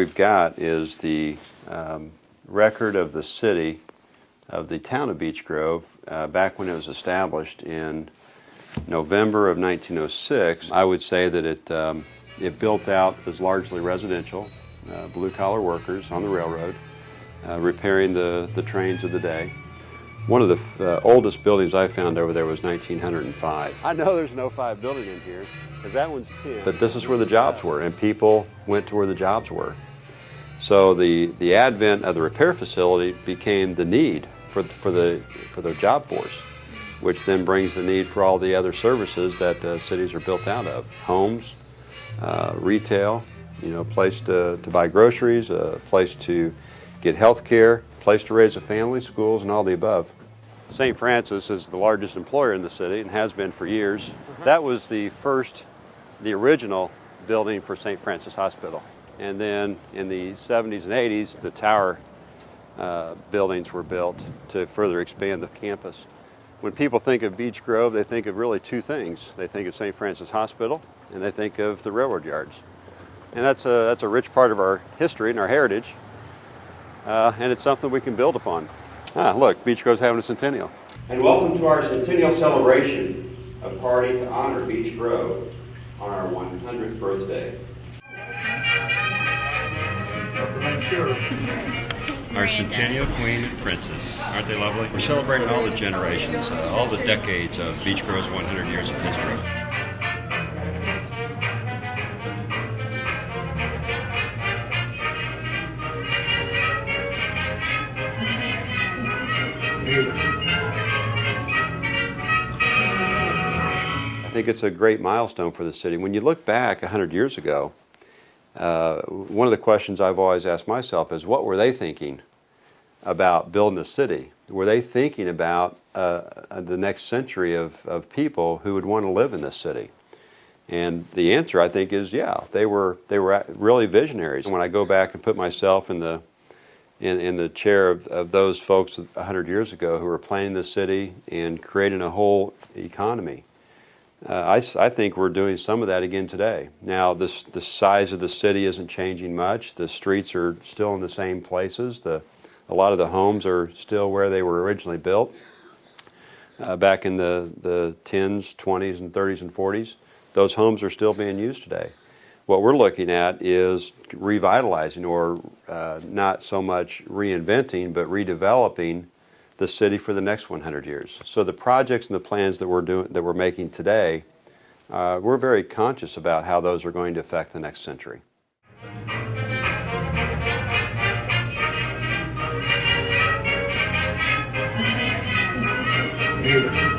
we've got is the record of the city, of the town of Beech Grove, back when it was established in November of 1906. I would say that it built out as largely residential, blue-collar workers on the railroad, repairing the trains of the day. One of the oldest buildings I found over there was 1905. I know there's no 5 building in here, because that one's 10. But this is where the jobs were, and people went to where the jobs were. So the advent of the repair facility became the need for the job force, which then brings the need for all the other services that cities are built out of. Homes, retail, a place to buy groceries, a place to get health care, a place to raise a family, schools, and all the above. St. Francis is the largest employer in the city and has been for years. That was the original building for St. Francis Hospital. And then in the 70s and 80s, the tower buildings were built to further expand the campus. When people think of Beech Grove, they think of really 2 things. They think of St. Francis Hospital, and they think of the railroad yards. And that's a rich part of our history and our heritage, and it's something we can build upon. Look, Beech Grove's having a centennial. And welcome to our centennial celebration, a party to honor Beech Grove on our 100th birthday. Our Centennial Queen and Princess. Aren't they lovely? We're celebrating all the generations, all the decades of Beech Grove's 100 years of history. I think it's a great milestone for the city. When you look back 100 years ago, one of the questions I've always asked myself is, what were they thinking about building a city? Were they thinking about the next century of people who would want to live in this city? And the answer, I think, is yeah, they were really visionaries. When I go back and put myself in the chair of those folks 100 years ago who were planning the city and creating a whole economy, I think we're doing some of that again today. Now, the size of the city isn't changing much. The streets are still in the same places. A lot of the homes are still where they were originally built back in the 10s, 20s, and 30s and 40s. Those homes are still being used today. What we're looking at is revitalizing, or not so much reinventing, but redeveloping the city for the next 100 years. So the projects and the plans that we're making today, we're very conscious about how those are going to affect the next century. David.